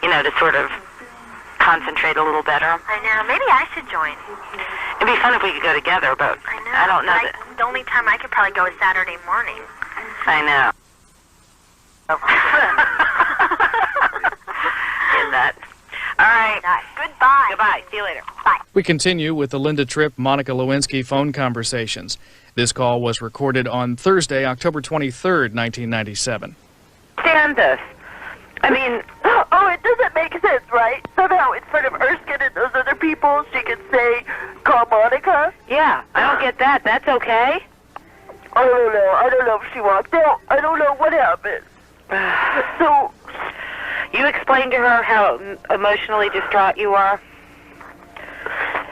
you know, to sort of concentrate a little better. I know. Maybe I should join. It'd be fun if we could go together, but I know. I don't know. The only time I could probably go is Saturday morning. I know. In that. All right. Goodbye. Goodbye. See you later. Bye. We continue with the Linda Tripp, Monica Lewinsky phone conversations. This call was recorded on Thursday, October 23rd, 1997. Stand this. I mean, oh, it doesn't make sense, right? Somehow, in front of Erskine and those other people, she can say, call Monica? yeah, I don't get that. That's okay? I don't know. I don't know if she walked out. I don't know what happened. So, You explained to her how emotionally distraught you are?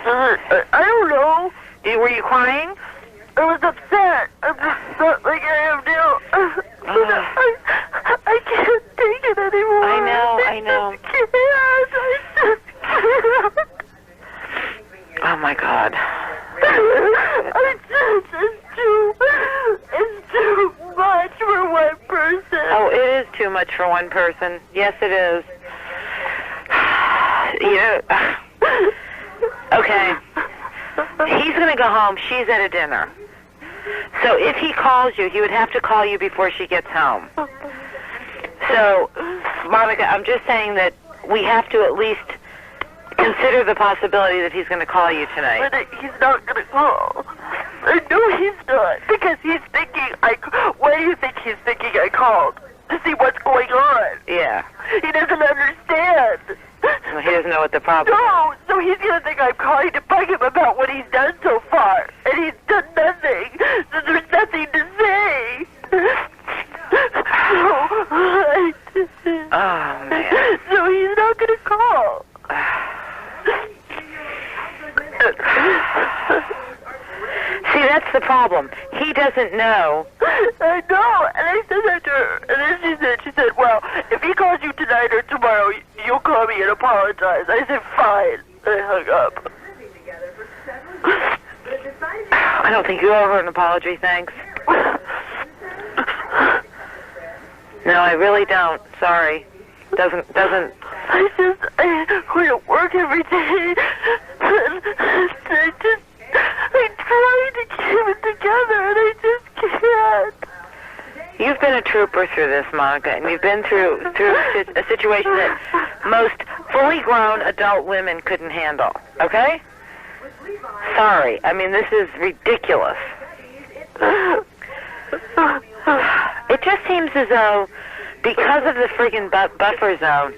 I don't know. Were you crying? I was upset. I'm just not like I am now. I can't take it anymore. I know. I just can't. Oh, my God. It's too much for one person. Oh, it is too much for one person. Yes, it is. Okay. He's going to go home. She's at a dinner. So if he calls you, he would have to call you before she gets home. So, Monica, I'm just saying that we have to at least consider the possibility that he's going to call you tonight. But he's not going to call. I know he's not. Because he's thinking, why do you think he's thinking I called? To see what's going on. Yeah. He doesn't understand. Well, he doesn't know what the problem is. No, so he's going to think I'm calling to bug him about what he's done so far. And he's done nothing. So there's nothing to say. Oh, man. So he's not going to call. See, that's the problem. He doesn't know. I know, and I said that to her. And then she said, well, if he calls you tonight or tomorrow, you'll call me and apologize. I said, fine. And I hung up. I don't think you owe her an apology, thanks. No, I really don't. Sorry. Doesn't... I go to work every day. And I try to keep it together, and I just can't. You've been a trooper through this, Monica, and you've been through a situation that most fully grown adult women couldn't handle, okay? Sorry. I mean, this is ridiculous. It just seems as though, because of the friggin' buffer zone,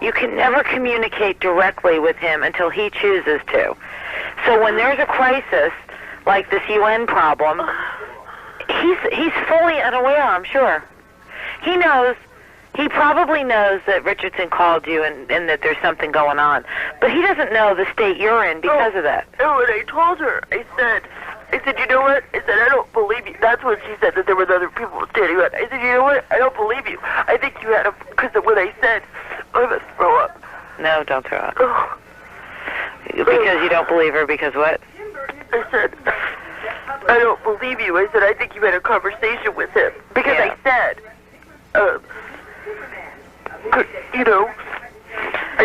you can never communicate directly with him until he chooses to. So when there's a crisis, like this UN problem, he's fully unaware, I'm sure. He probably knows that Richardson called you and that there's something going on. But he doesn't know the state you're in because of that. And when I told her, I said, you know what? I said, I don't believe you. That's when she said that there was other people standing around. I said, you know what? I don't believe you. I think you had because when I said, I'm going to throw up. No, don't throw up. Because you don't believe her, because what? I said, I don't believe you. I said, I think you had a conversation with him. Because I said, I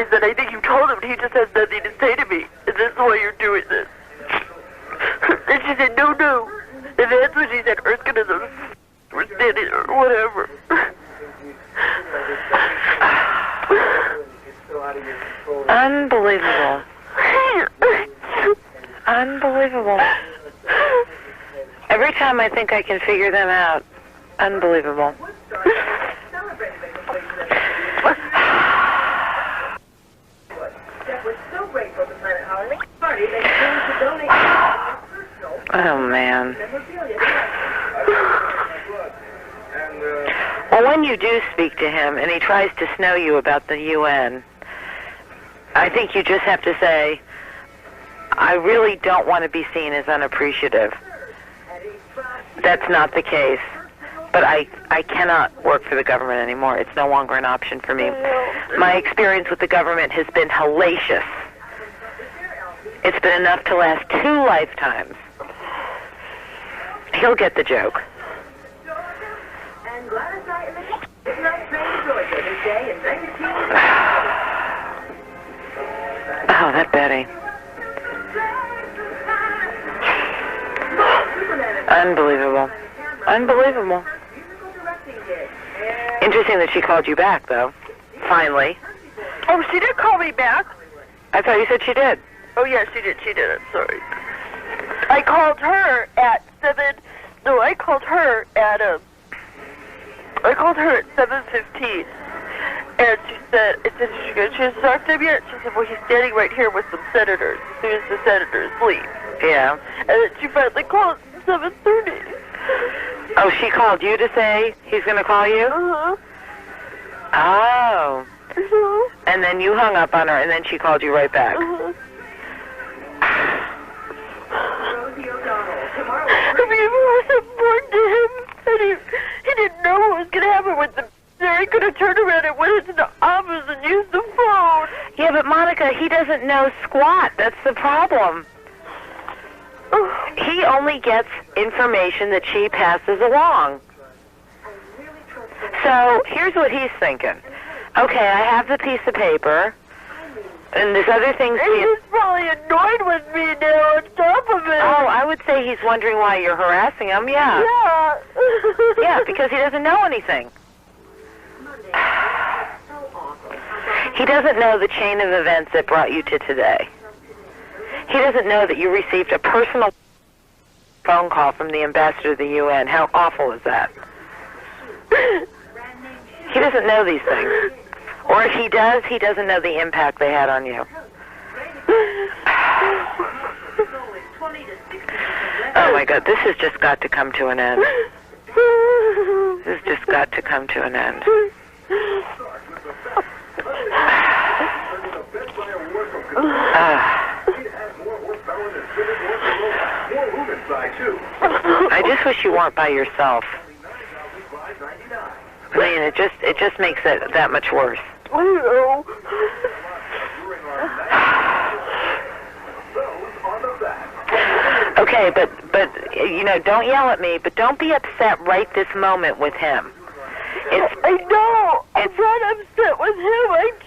said, I think you told him and he just has nothing to say to me. And this is why you're doing this. And she said, no. And that's when she said, Erskine is we're standing or whatever. Unbelievable. Unbelievable. Every time I think I can figure them out, unbelievable. Oh, man. Well, when you do speak to him and he tries to snow you about the UN, I think you just have to say, I really don't want to be seen as unappreciative. That's not the case. But I cannot work for the government anymore. It's no longer an option for me. My experience with the government has been hellacious. It's been enough to last 2 lifetimes. He'll get the joke. And Unbelievable. Interesting that she called you back, though. Finally. Oh, she did call me back? I thought you said she did. Oh, yeah, she did. I'm sorry. I called her at 7... No, I called her at 7:15. And she said, she hasn't talked to him yet. She said, well, he's standing right here with some senators as soon as the senators leave. Yeah. And then she finally called at 7:30. Oh, she called you to say he's going to call you? Uh-huh. Oh. Uh-huh. And then you hung up on her, and then she called you right back. Uh-huh. I mean, it was important to him, and he didn't know what was going to happen with the... He could have turned around and went into the office and used the phone. Yeah, but Monica, he doesn't know squat. That's the problem. He only gets information that she passes along. So here's what he's thinking. Okay, I have the piece of paper, and this other thing's... He's probably annoyed with me now on top of it. Oh, I would say he's wondering why you're harassing him, yeah. Yeah. Yeah, because he doesn't know anything. He doesn't know the chain of events that brought you to today. He doesn't know that you received a personal phone call from the ambassador to the UN. How awful is that? He doesn't know these things. Or if he does, he doesn't know the impact they had on you. Oh my God, this has just got to come to an end. This has just got to come to an end. I just wish you weren't by yourself. I mean, it just makes it that much worse. I know. Okay, but you know, don't yell at me, but don't be upset right this moment with him. I know. I'm not upset with him. I'm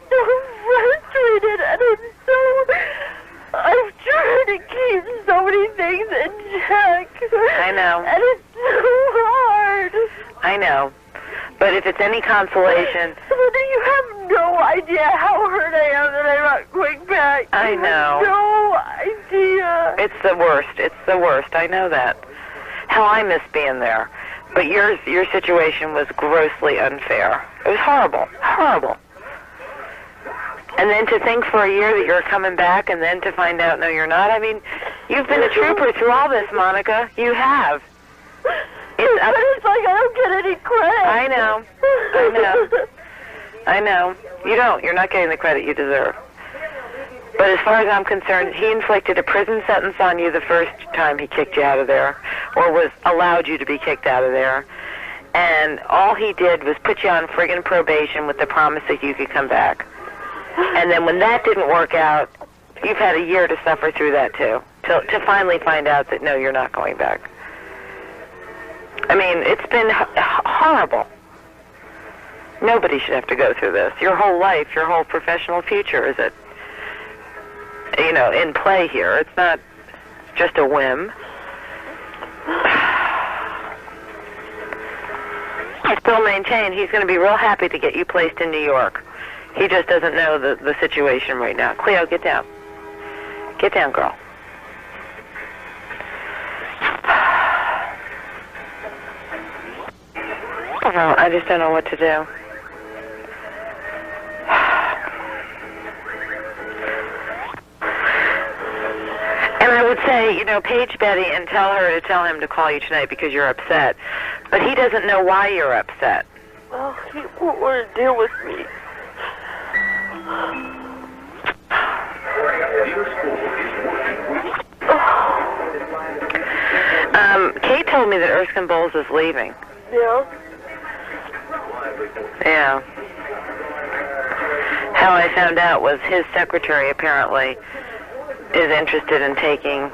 so frustrated, and I'm trying to keep so many things in check. I know. And it's so hard. I know. But if it's any consolation... You have no idea how hurt I am that I'm not going back. I know. No idea. It's the worst. It's the worst. I know that. Hell, I miss being there. But your situation was grossly unfair. It was horrible. Horrible. And then to think for a year that you're coming back and then to find out, no, you're not. I mean, you've been a trooper through all this, Monica. You have. It's like I don't get any credit. I know. I know. I know. You don't. You're not getting the credit you deserve. But as far as I'm concerned, he inflicted a prison sentence on you the first time he kicked you out of there, or was allowed you to be kicked out of there. And all he did was put you on friggin' probation with the promise that you could come back. And then when that didn't work out, you've had a year to suffer through that too, to finally find out that no, you're not going back. I mean, it's been horrible. Nobody should have to go through this. Your whole life, your whole professional future is at, you know, in play here. It's not just a whim. I still maintain he's going to be real happy to get you placed in New York. He just doesn't know the situation right now. Cleo, get down. Get down, girl. I just don't know what to do. And I would say, you know, page Betty and tell her to tell him to call you tonight because you're upset. But he doesn't know why you're upset. Well, he won't want to deal with me. Kate told me that Erskine Bowles is leaving. Yeah? Yeah. How I found out was his secretary apparently is interested in taking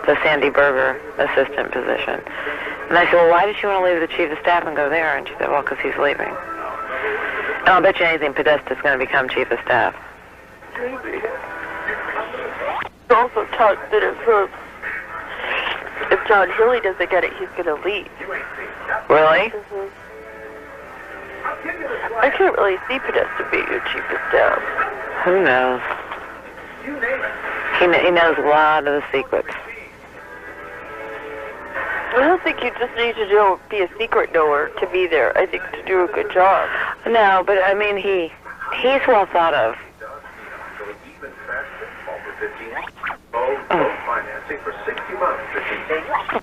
the Sandy Berger assistant position. And I said, well, why did she want to leave the chief of staff and go there? And she said, well, because he's leaving. And I'll bet you anything Podesta's going to become chief of staff. Maybe. She also talked that if John Hilly doesn't get it, he's going to leave. Really? I can't really see Podesta being your chief of staff. Who knows? He knows a lot of the secrets. I don't think you just need to be a secret knower to be there. I think to do a good job. No, but I mean, he's well thought of. Financing for 60 months.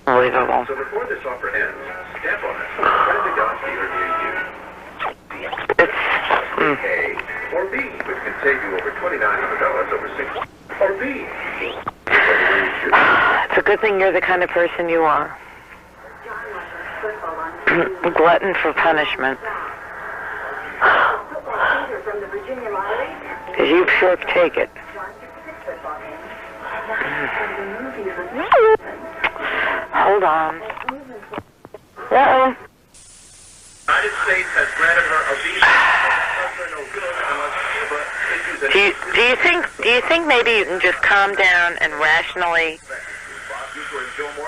Unbelievable. So before this offer ends, stamp on it. Pentagon dealer near you. It's, A or B, which can save you over $2,900 over 6. Or B. it's a good thing you're the kind of person you are. A glutton for punishment. Because you sure take it. Hold on. Uh-oh. United States has granted her a visa. Do you think maybe you can just calm down and rationally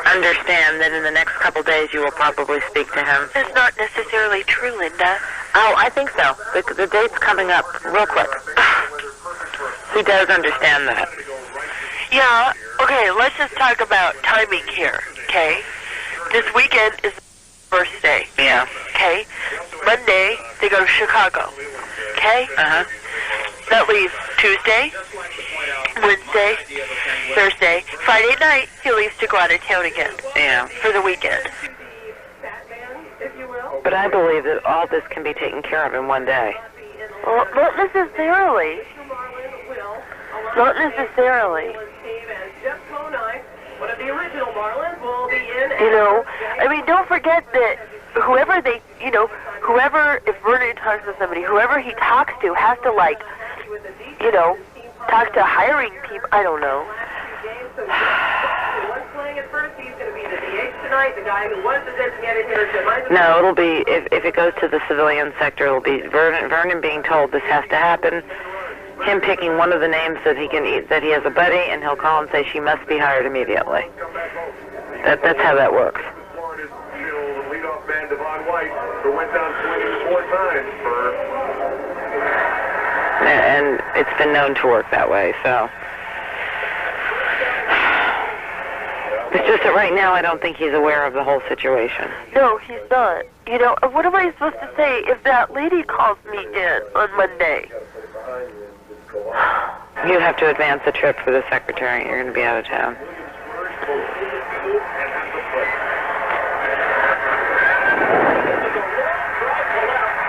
understand that in the next couple days you will probably speak to him? That's not necessarily true, Linda. Oh, I think so. The date's coming up real quick. He does understand that. Yeah, okay, let's just talk about timing here, okay? This weekend is the first day, Yeah. okay? Monday, they go to Chicago, okay? Uh-huh. That leaves Tuesday, Wednesday, Thursday. Friday night, he leaves to go out of town again Yeah. for the weekend. But I believe that all this can be taken care of in one day. Well, not necessarily. Not necessarily. You know, I mean, don't forget that whoever if Vernon talks to somebody, whoever he talks to has to, like, you know, talk to hiring people. I don't know. No, it'll be, if it goes to the civilian sector, it'll be Vernon being told this has to happen, him picking one of the names that he can eat, that he has a buddy, and he'll call and say she must be hired immediately. That's how that works. Florida's, the leadoff man, Devon White, who went down swinging 4 times for... And it's been known to work that way, so... It's just that right now I don't think he's aware of the whole situation. No, he's not. You know, what am I supposed to say if that lady calls me in on Monday? You have to advance the trip for the secretary. You're going to be out of town.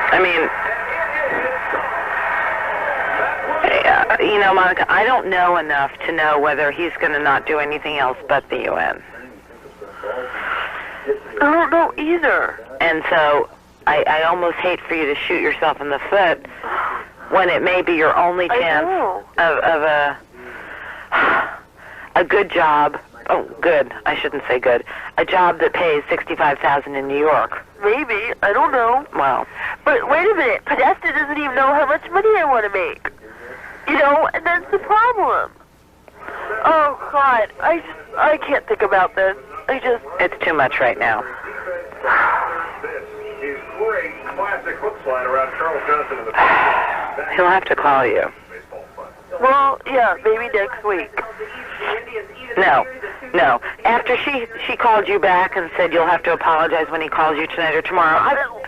I mean, you know, Monica, I don't know enough to know whether he's going to not do anything else but the UN. I don't know either. And so I almost hate for you to shoot yourself in the foot when it may be your only chance of a good job. Oh, good. I shouldn't say good. A job that pays $65,000 in New York. Maybe. I don't know. Well, but wait a minute. Podesta doesn't even know how much money I want to make. You know, and that's the problem. Oh, God. I can't think about this. it's too much right now. This is great classic hook slide around Charles Johnson in the He'll have to call you. Well, yeah, maybe next week. No. After she called you back and said you'll have to apologize when he calls you tonight or tomorrow.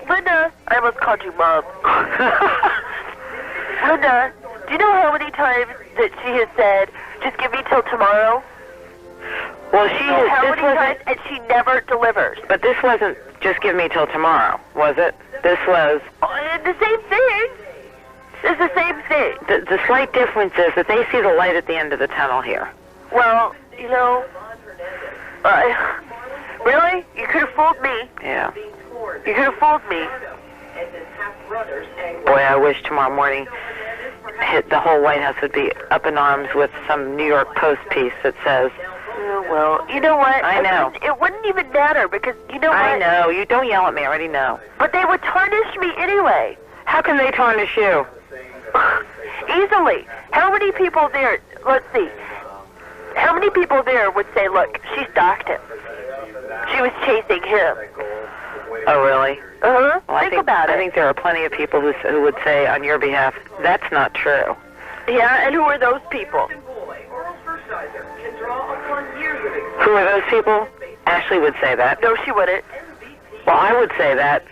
Linda, I almost called you Mom. Linda, do you know how many times that she has said, just give me till tomorrow? Well, she has. How many times, and she never delivers. But this wasn't just give me till tomorrow, was it? This was... The same thing. It's the same thing. The slight difference is that they see the light at the end of the tunnel here. Well, you know, really? You could have fooled me. Yeah. You could have fooled me. Boy, I wish tomorrow morning the whole White House would be up in arms with some New York Post piece that says... Well, you know what? I know. It wouldn't even matter because, you know what? I know. You don't yell at me. I already know. But they would tarnish me anyway. How can they tarnish you? Easily. How many people there, let's see, how many people there would say, look, she stalked him? She was chasing him. Oh, really? Uh-huh. Well, Think about it. I think there are plenty of people who would say on your behalf, that's not true. Yeah, and who are those people? Who are those people? Ashley would say that. No, she wouldn't. Well, I would say that.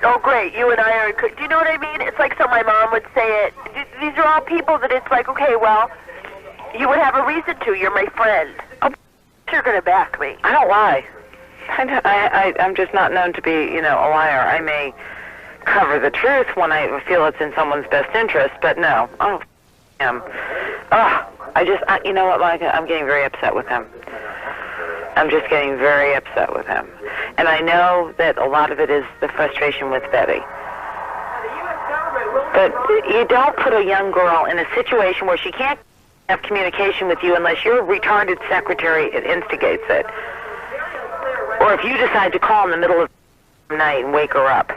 Oh, great. You and I are... Do you know what I mean? It's like so my mom would say it. These are all people that it's like, okay, well, you would have a reason to. You're my friend. Oh, you're going to back me. I don't lie. I'm just not known to be, a liar. I may cover the truth when I feel it's in someone's best interest, but no. Oh, him. You know what, Monica? I'm getting very upset with him. I'm just getting very upset with him. And I know that a lot of it is the frustration with Betty. But you don't put a young girl in a situation where she can't have communication with you unless your retarded secretary instigates it. Or if you decide to call in the middle of the night and wake her up.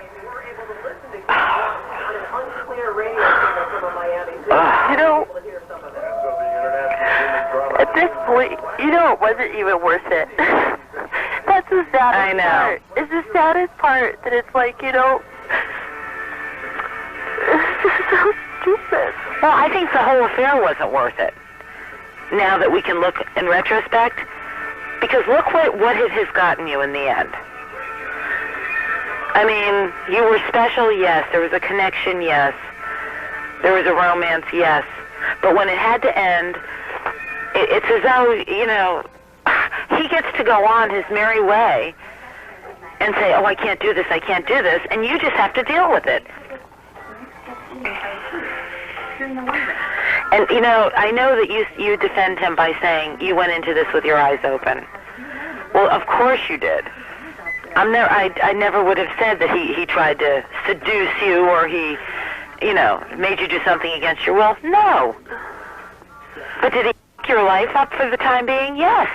At this point, it wasn't even worth it. That's the saddest part. It's the saddest part that it's like, this is so stupid. Well, I think the whole affair wasn't worth it. Now that we can look in retrospect, because look what it has gotten you in the end. I mean, you were special, yes. There was a connection, yes. There was a romance, yes. But when it had to end, it's as though, he gets to go on his merry way and say, oh, I can't do this, and you just have to deal with it. And, I know that you defend him by saying you went into this with your eyes open. Well, of course you did. I never would have said that he tried to seduce you or he, made you do something against your will. No. But did he fuck your life up for the time being? Yes.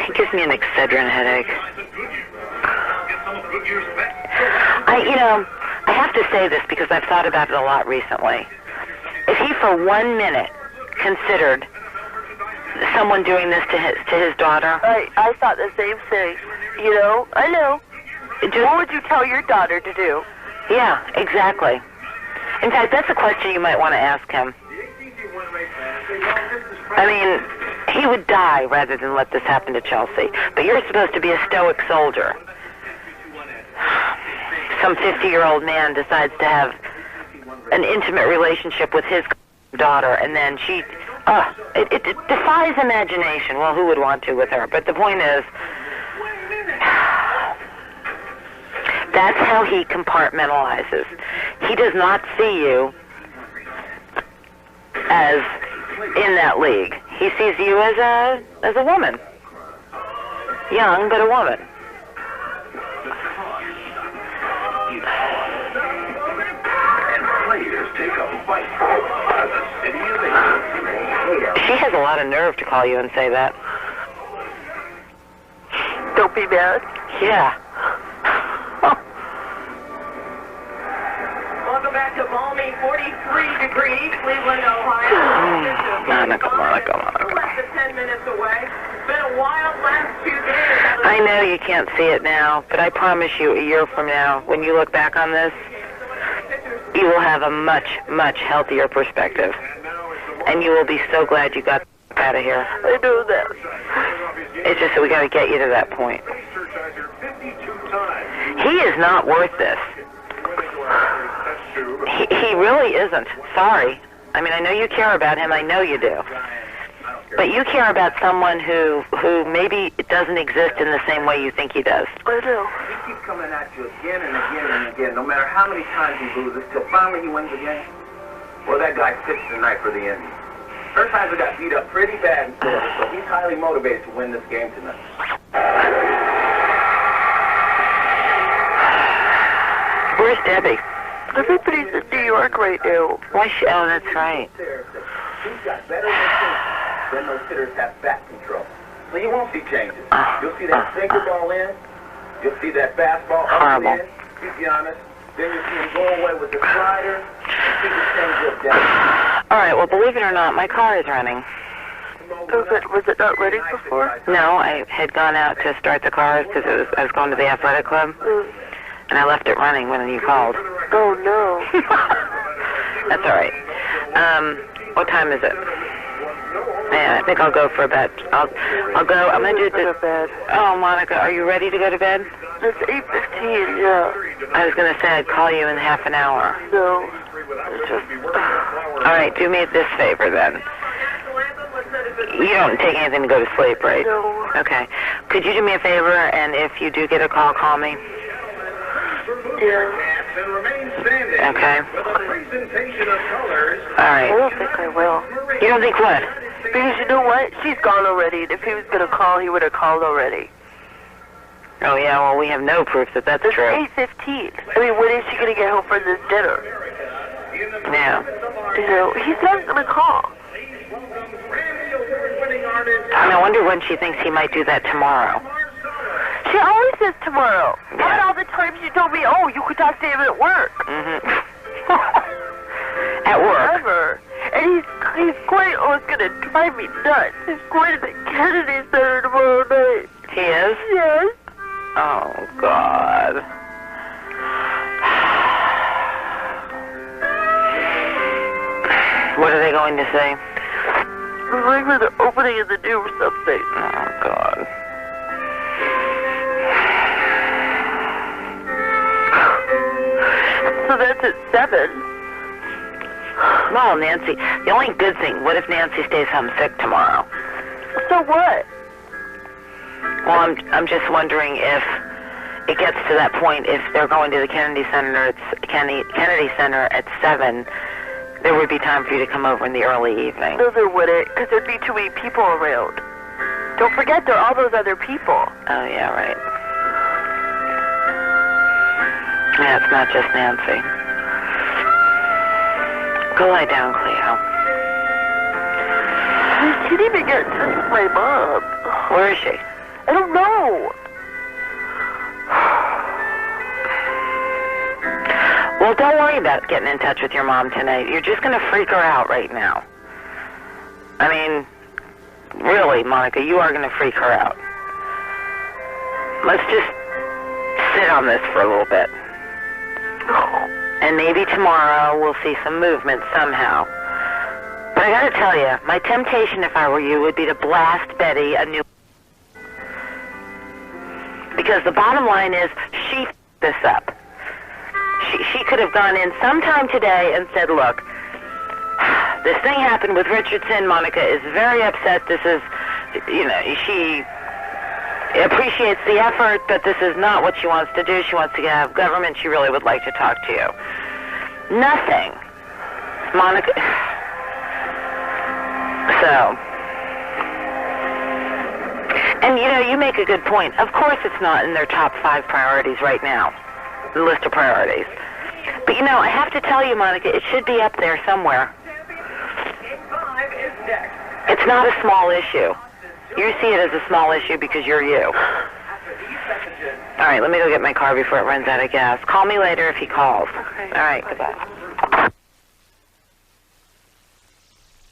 He gives me an Excedrin headache. I have to say this because I've thought about it a lot recently. If he for 1 minute considered someone doing this to his daughter. I thought the same thing. I know. What would you tell your daughter to do? Yeah, exactly. In fact, that's a question you might want to ask him. I mean, he would die rather than let this happen to Chelsea. But you're supposed to be a stoic soldier. Some 50-year-old man decides to have an intimate relationship with his daughter, and then she... it defies imagination. Well, who would want to with her? But the point is, that's how he compartmentalizes. He does not see you as in that league. He sees you as a woman. Young, but a woman. She has a lot of nerve to call you and say that. Don't be mad. Yeah. Welcome back to balmy 43 degrees, Cleveland, Ohio. Monica. Less than 10 minutes away. It's been a wild last 2 days. I know you can't see it now, but I promise you a year from now, when you look back on this, you will have a much, much healthier perspective. And you will be so glad you got out of here. I know that. It's just that we got to get you to that point. He is not worth this. He really isn't. Sorry. I mean, I know you care about him. I know you do. But you care about someone who maybe doesn't exist in the same way you think he does. I know. He keeps coming at you again and again and again, no matter how many times he loses, till finally he wins again. Well, that guy fits tonight for the Indians. First time he got beat up pretty bad in Florida, so he's highly motivated to win this game tonight. Where's Debbie? Everybody's in New York right now. Why? Oh, that's right. He's got better than those hitters have bat control. So you won't see changes. You'll see that sinker ball in. You'll see that fastball up and in. To be honest. Then you'll see him go away with the slider. You see the change up down. All right, well, believe it or not, my car is running. Oh, good. Was it not ready before? No, I had gone out to start the cars because I was going to the athletic club, and I left it running when you called. Oh, no. That's all right. What time is it? Yeah, I think I'll go for a bed. I'll go. I'm going to do the bed. Oh, Monica, are you ready to go to bed? It's 8:15, yeah. I was going to say I'd call you in half an hour. No. It's just... All right, do me this favor then. You don't take anything to go to sleep, right? No. Okay. Could you do me a favor, and if you do get a call, call me? Yeah. Okay. All right. I don't think I will. You don't think what? Because you know what? She's gone already, and if he was going to call, he would have called already. Oh, yeah, well, we have no proof that that's It's true. 8:15. I mean, when is she going to get home for this dinner? Yeah. You know, he's not going to call. And I wonder when she thinks he might do that tomorrow. She always says tomorrow. Yeah. Not all the times she told me, oh, you could talk to him at work. At work? Whatever. And he's going, oh, it's going to drive me nuts. He's going to the Kennedy Center tomorrow night. He is? Yes. Oh, God. What are they going to say? It's like for the opening of the new or something. Oh, God. So that's at 7. Well, Nancy, the only good thing, what if Nancy stays home sick tomorrow? So what? Well, I'm just wondering if it gets to that point, if they're going to the Kennedy Center at 7, there would be time for you to come over in the early evening. No, there wouldn't, because there'd be too many people around. Don't forget, there are all those other people. Oh, yeah, right. Yeah, it's not just Nancy. Go lie down, Cleo. I can't even get in touch with my mom. Where is she? I don't know. Well, don't worry about getting in touch with your mom tonight. You're just going to freak her out right now. I mean, really, Monica, you are going to freak her out. Let's just sit on this for a little bit. And maybe tomorrow we'll see some movement somehow. But I got to tell you, my temptation if I were you would be to blast Betty a new... Because the bottom line is, she f***ed this up. She could have gone in sometime today and said, look, this thing happened with Richardson. Monica is very upset. This is, you know, she appreciates the effort, but this is not what she wants to do. She wants to have government. She really would like to talk to you. Nothing. Monica... So... And, you know, you make a good point. Of course it's not in their top 5 priorities right now. The list of priorities. But, you know, I have to tell you, Monica, it should be up there somewhere. It's not a small issue. You see it as a small issue because you're you. All right, let me go get my car before it runs out of gas. Call me later if he calls. Okay. All right, goodbye.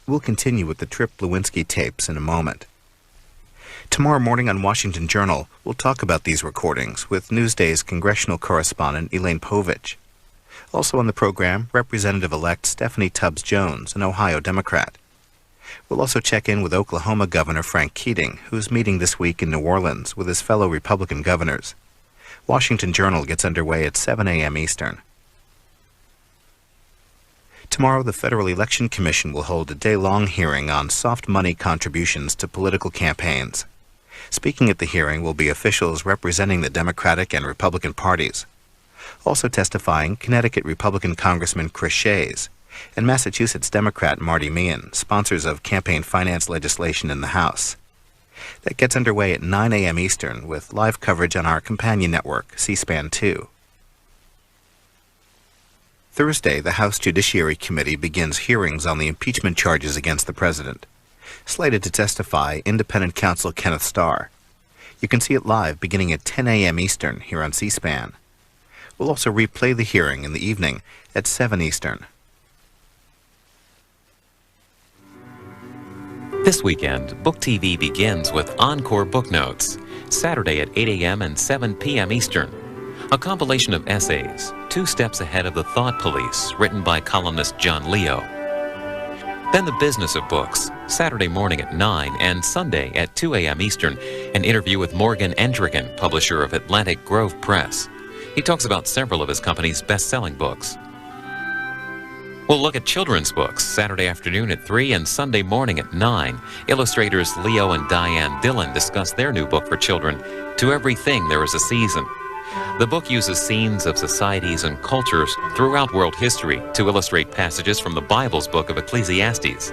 We'll continue with the Tripp Lewinsky tapes in a moment. Tomorrow morning on Washington Journal, we'll talk about these recordings with Newsday's congressional correspondent Elaine Povich. Also on the program, Representative-elect Stephanie Tubbs Jones, an Ohio Democrat. We'll also check in with Oklahoma Governor Frank Keating, who's meeting this week in New Orleans with his fellow Republican governors. Washington Journal gets underway at 7 a.m. Eastern. Tomorrow, the Federal Election Commission will hold a day-long hearing on soft money contributions to political campaigns. Speaking at the hearing will be officials representing the Democratic and Republican parties. Also testifying, Connecticut Republican Congressman Chris Shays and Massachusetts Democrat Marty Meehan, sponsors of campaign finance legislation in the House. That gets underway at 9 a.m. Eastern with live coverage on our companion network, C-SPAN 2. Thursday, the House Judiciary Committee begins hearings on the impeachment charges against the president. Slated to testify, independent counsel Kenneth Starr. You can see it live beginning at 10 a.m. Eastern here on C-SPAN. We'll also replay the hearing in the evening at 7 Eastern. This weekend, Book TV begins with Encore Book Notes, Saturday at 8 a.m. and 7 p.m. Eastern. A compilation of essays, 2 steps ahead of the Thought Police, written by columnist John Leo. Then The Business of Books, Saturday morning at 9 and Sunday at 2 a.m. Eastern, an interview with Morgan Endrigan, publisher of Atlantic Grove Press. He talks about several of his company's best-selling books. We'll look at children's books, Saturday afternoon at 3 and Sunday morning at 9. Illustrators Leo and Diane Dillon discuss their new book for children, To Everything There Is a Season. The book uses scenes of societies and cultures throughout world history to illustrate passages from the Bible's book of Ecclesiastes.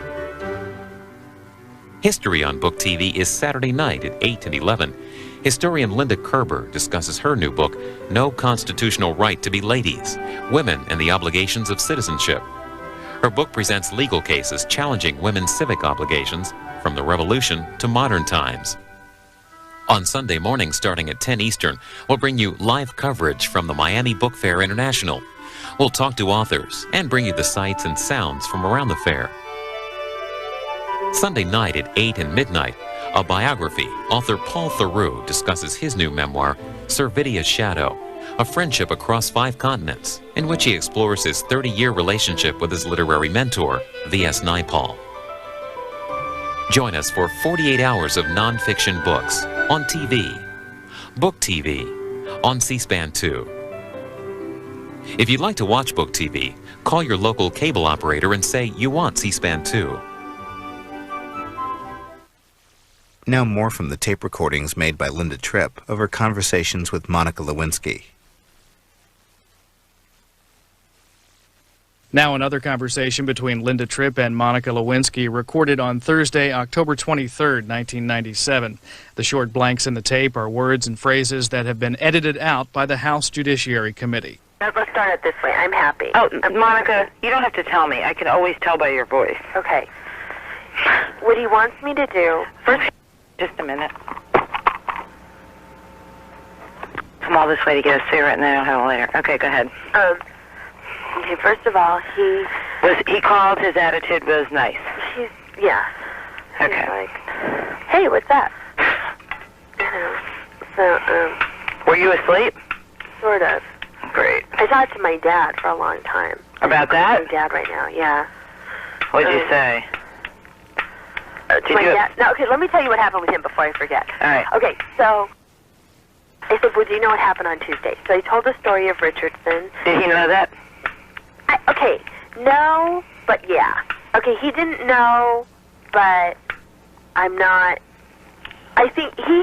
History on Book TV is Saturday night at 8 and 11. Historian Linda Kerber discusses her new book, No Constitutional Right to be Ladies, Women and the Obligations of Citizenship. Her book presents legal cases challenging women's civic obligations from the Revolution to modern times. On Sunday morning, starting at 10 Eastern, we'll bring you live coverage from the Miami Book Fair International. We'll talk to authors and bring you the sights and sounds from around the fair. Sunday night at 8 and midnight, a biography. Author Paul Theroux discusses his new memoir, Servidia's Shadow, a friendship across 5 continents, in which he explores his 30-year relationship with his literary mentor, V.S. Naipaul. Join us for 48 hours of nonfiction books on TV. Book TV on C-SPAN 2. If you'd like to watch Book TV, call your local cable operator and say you want C-SPAN 2. Now more from the tape recordings made by Linda Tripp of her conversations with Monica Lewinsky. Now another conversation between Linda Tripp and Monica Lewinsky recorded on Thursday, October 23, 1997. The short blanks in the tape are words and phrases that have been edited out by the House Judiciary Committee. Let's start it this way. I'm happy. Oh, Monica, you don't have to tell me. I can always tell by your voice. Okay. What he wants me to do... First, just a minute. Come all this way to get a cigarette and then I'll have it later. Okay, go ahead. Okay, first of all, he called, his attitude was nice. Yeah. Okay. He's like, hey, what's that? Were you asleep? Sort of. Great. I talked to my dad for a long time. About that? My dad right now, yeah. What'd you say? No, okay, let me tell you what happened with him before I forget. All right. Okay, so I said, well, do you know what happened on Tuesday? So he told the story of Richardson. Did he know that? Okay, no, but yeah. Okay, he didn't know, but I'm not... I think he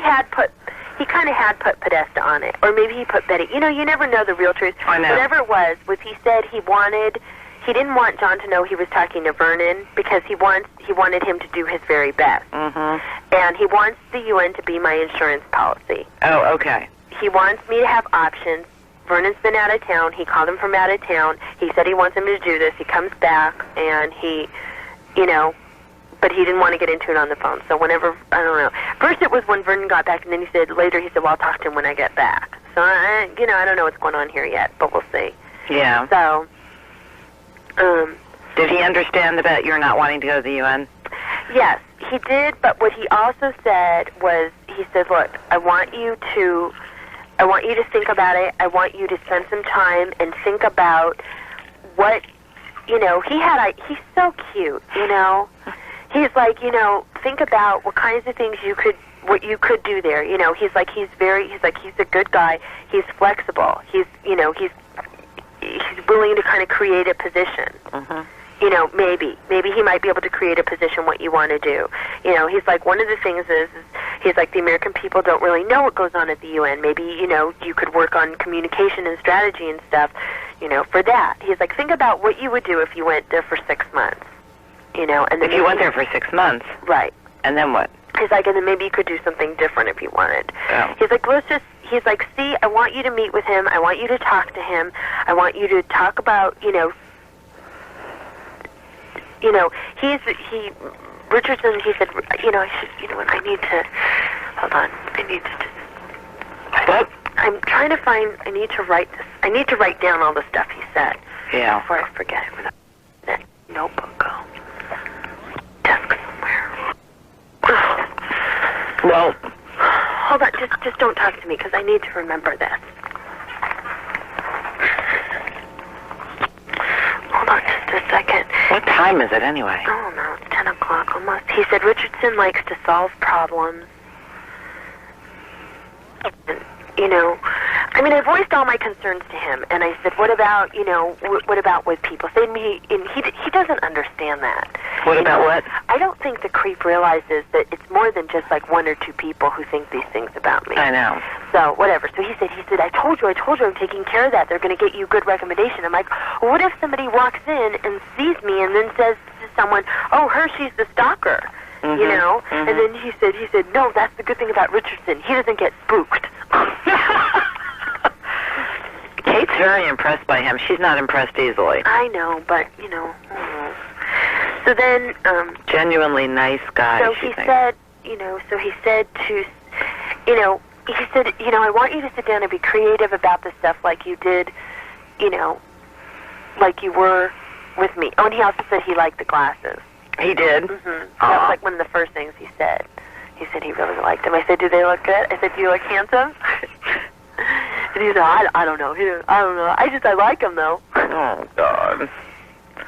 kind of had put Podesta on it, or maybe he put Betty. You know, you never know the real truth. I know. Whatever it was he said he didn't want John to know he was talking to Vernon because he wanted him to do his very best. Mm-hmm. And he wants the UN to be my insurance policy. Oh, okay. He wants me to have options. Vernon's been out of town. He called him from out of town. He said he wants him to do this. He comes back, and he, but he didn't want to get into it on the phone. So whenever, I don't know. First it was when Vernon got back, and then later he said, well, I'll talk to him when I get back. So, I don't know what's going on here yet, but we'll see. Yeah. So, did he understand about your not wanting to go to the UN? Yes, he did, but what he also said was, he said, look, I want you to think about it. I want you to spend some time and think about what, he's so cute, He's like, think about what kinds of things what you could do there. He's a good guy. He's flexible. He's willing to kind of create a position. Uh-huh. Maybe he might be able to create a position what you want to do. He's like, one of the things is he's like, the American people don't really know what goes on at the UN. Maybe, you could work on communication and strategy and stuff, for that. He's like, think about what you would do if you went there for 6 months, and then if you went there for 6 months. Right. And then what? He's like, and then maybe you could do something different if you wanted. Oh. He's like, he's like, see, I want you to meet with him. I want you to talk to him. I want you to talk about, Richardson, he said, I need to, hold on, What? I'm trying to I need to write this. I need to write down all the stuff he said. Yeah. Before I forget it. That notebook go. Desk somewhere. Well, hold on, just don't talk to me, because I need to remember this. Hold on just a second. what time is it anyway? I don't know, it's 10 o'clock almost. He said Richardson likes to solve problems. And, you know, I mean, I voiced all my concerns to him, and I said, what about, you know, what about with people? Saying he doesn't understand that. What about what? I don't think the creep realizes that it's more than just like one or two people who think these things about me. I know. So, whatever. So he said, I told you I'm taking care of that. They're going to get you a good recommendation. I'm like, well, what if somebody walks in and sees me and then says to someone, oh, she's the stalker, you know? And then he said, no, that's the good thing about Richardson. He doesn't get spooked. Kate's very impressed by him. She's not impressed easily. I know, but, you know. So then, genuinely nice guy. So he said, you know, I want you to sit down and be creative about the stuff like you did, you know, like you were with me. Oh, and he also said he liked the glasses. He did? That was like one of the first things he said. He said he really liked them. I said, do they look good? I said, do you look handsome? And he said, I don't know. I don't know. I like them, though. Oh, God.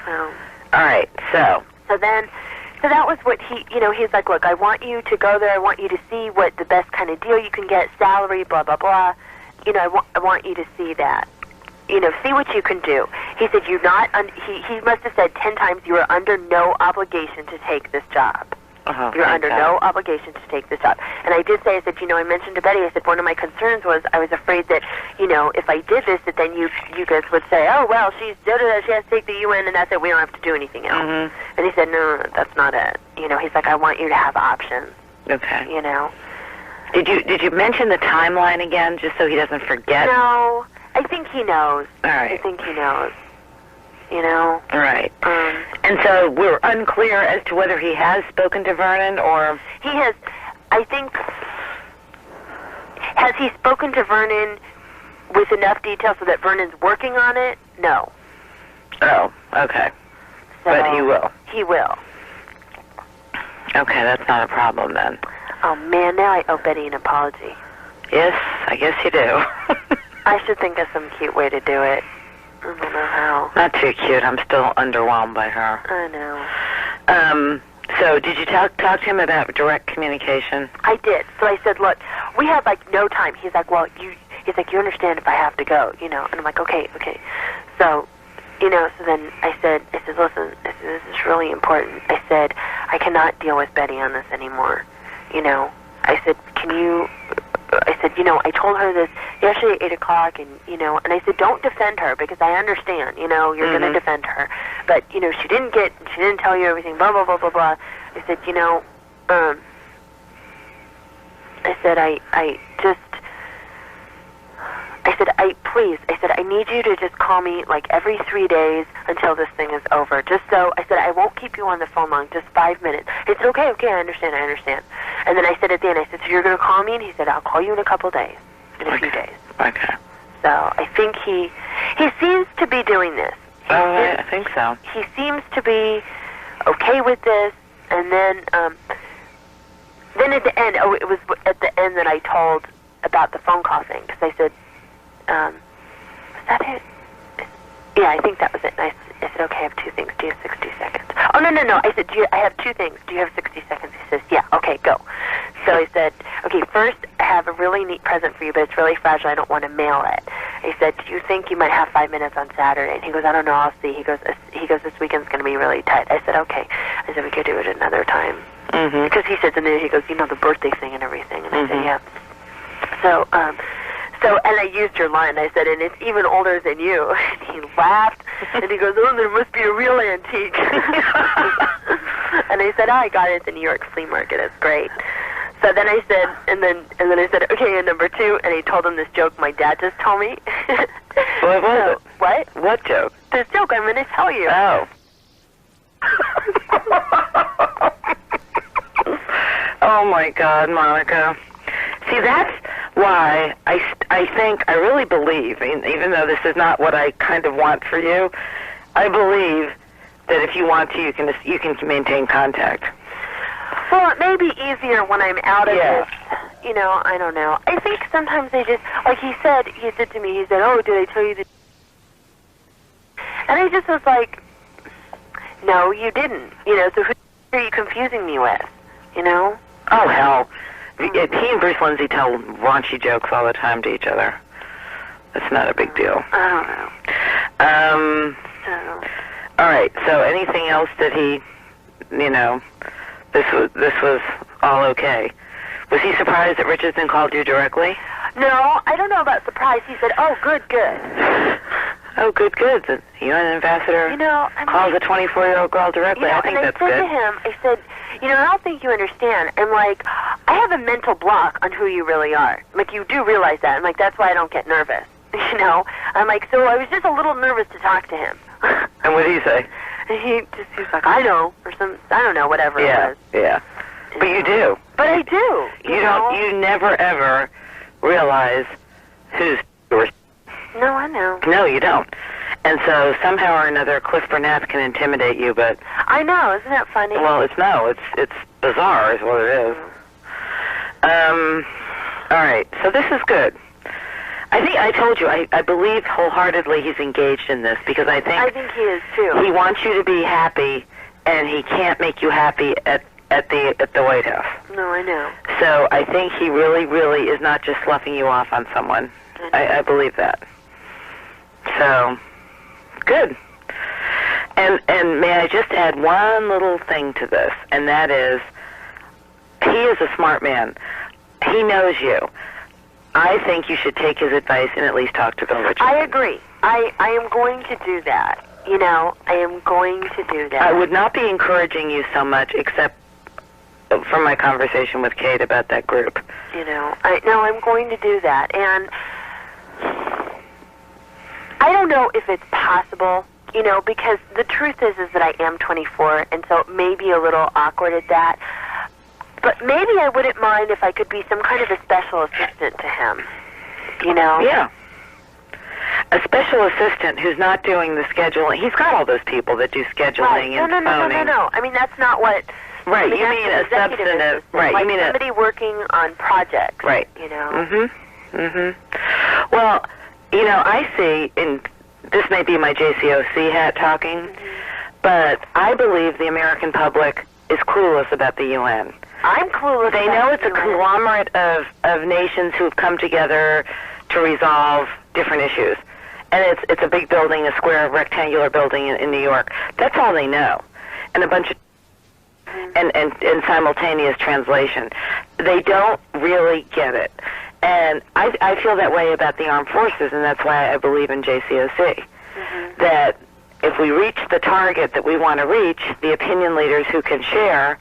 So. All right, so that was what he, you know, he's like, look, I want you to go there. I want you to see what the best kind of deal you can get, salary, blah, blah, blah. You know, I want you to see that. You know, see what you can do. He said, you're not, he must have said 10 times, you are under no obligation to take this job. You're under no obligation to take this job. And I did say, I said, you know, I mentioned to Betty, I said, one of my concerns was I was afraid that, you know, if I did this, that then you guys would say, oh, well, she's da-da-da, she has to take the UN, and that's it, we don't have to do anything else. And he said, no, that's not it. You know, he's like, I want you to have options. Okay. You know. Did you mention the timeline again, just so he doesn't forget? No, I think he knows. All right. I think he knows. You know? Right. And so we're unclear as to whether he has spoken to Vernon or... He has, I think... Has he spoken to Vernon with enough detail so that Vernon's working on it? No. Oh, okay. So but he will. He will. Okay, that's not a problem then. Oh, man, now I owe Betty an apology. Yes, I guess you do. I should think of some cute way to do it. I don't know how. Not too cute. I'm still underwhelmed by her. I know. So did you talk to him about direct communication? I did. So I said, look, we have like no time. He's like, well, he's like, you understand if I have to go, you know? And I'm like, okay. So, you know, so then I said, listen, this is really important. I said, I cannot deal with Betty on this anymore. You know, I said, you know, I told her this yesterday at 8 o'clock, and, you know, and I said, don't defend her, because I understand, you know, you're going to defend her. But, you know, she didn't tell you everything, blah, blah, blah, blah, blah. I said, you know, I said, I need you to just call me, like, every 3 days until this thing is over. Just so, I said, I won't keep you on the phone long, just 5 minutes. He said, okay, I understand. And then I said at the end, I said, so you're going to call me? And he said, I'll call you in a couple days, in a few days. Okay. So I think he seems to be doing this. I think so. He seems to be okay with this, and then at the end, it was at the end that I told about the phone call thing, because I said, was that it? Yeah, I think that was it. And I said, okay, I have 2 things. Do you have 60 seconds? Oh, no. I said, I have 2 things. Do you have 60 seconds? He says, yeah, okay, go. So I said, okay, first, I have a really neat present for you, but it's really fragile. I don't want to mail it. I said, do you think you might have 5 minutes on Saturday? And he goes, I don't know, I'll see. He goes, this weekend's going to be really tight. I said, okay. I said, we could do it another time. Because he said, and then he goes, you know, the birthday thing and everything. And I said, yeah. So, and I used your line. I said, and it's even older than you. And he laughed, and he goes, oh, there must be a real antique. And I said, I got it at the New York flea market. It's great. So then I said, and then I said, okay, and number 2, and he told him this joke my dad just told me. What was it? What? What joke? This joke I'm going to tell you. Oh. Oh, my God, Monica. See, that's why I really believe, even though this is not what I kind of want for you, I believe that if you want to, you can maintain contact. Well, it may be easier when I'm out of Yeah. this. You know, I don't know. I think sometimes they just, like he said to me, he said, "Oh, did I tell you that?" And I just was like, "No, you didn't." You know, so who are you confusing me with? You know? Oh, hell. He and Bruce Lindsay tell raunchy jokes all the time to each other. That's not a big deal. I don't know. All right, so anything else that he, you know, this was all okay. Was he surprised that Richardson called you directly? No, I don't know about surprise. He said, "Oh, good, good." Oh, good. The UN ambassador You know, I mean, calls a 24-year-old girl directly. You know, I think and that's I said good. to him, I said, "You know, I don't think you understand. I'm like, I have a mental block on who you really are. Like, you do realize that. I'm like, that's why I don't get nervous. You know? I'm like, so I was just a little nervous to talk to him." And what did he say? And he was like, "I know," or some, I don't know, whatever it was. Yeah. But you do. But I do. You don't. You never ever realize who's yours. No, I know. No, you don't. And so somehow or another, Cliff Burnett can intimidate you. But I know. Isn't that funny? well, it's bizarre, is what it is. All right. So this is good. I think I told you. I believe wholeheartedly he's engaged in this because I think he is too. he wants you to be happy, and he can't make you happy at the White House. No, I know. So I think he really, really is not just sloughing you off on someone. I believe that. So, good. And may I just add one little thing to this, and that is, he is a smart man. He knows you. I think you should take his advice and at least talk to Bill Richardson. I agree. I am going to do that. You know, I am going to do that. I would not be encouraging you so much, except from my conversation with Kate about that group. You know, I'm going to do that. And I don't know if it's possible, you know, because the truth is that I am 24, and so it may be a little awkward at that. But maybe I wouldn't mind if I could be some kind of a special assistant to him, you know? Yeah. A special assistant who's not doing the scheduling. He's got all those people that do scheduling and phoning. No. I mean, that's not what... Right, I mean, you mean a substantive... Right, like you mean somebody working on projects. Right. You know? Well, you know, I see, and this may be my JCOC hat talking, but I believe the American public is clueless about the UN. I'm clueless. They know it's a conglomerate of nations who have come together to resolve different issues. And it's a big building, a square rectangular building in New York. That's all they know. And a bunch of and simultaneous translation. They don't really get it. And I feel that way about the armed forces, and that's why I believe in JCOC. That if we reach the target that we want to reach, the opinion leaders who can share,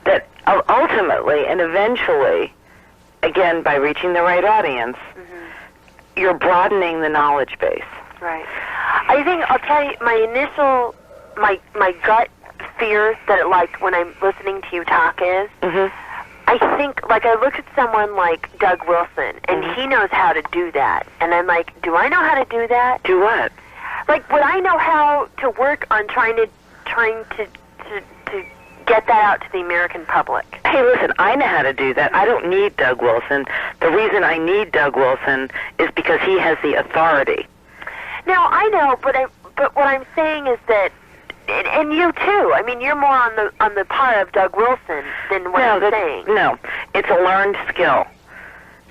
that ultimately and eventually, again, by reaching the right audience, you're broadening the knowledge base. Right. I think, I'll tell you, my gut fear that, like, when I'm listening to you talk is, I think, like, I look at someone like Doug Wilson, and he knows how to do that. And I'm like, do I know how to do that? Do what? Like, would I know how to work on trying to get that out to the American public? Hey, listen, I know how to do that. I don't need Doug Wilson. The reason I need Doug Wilson is because he has the authority. Now, I know, but what I'm saying is that, and you too. I mean, you're more on the par of Doug Wilson than what I'm saying. No, it's a learned skill.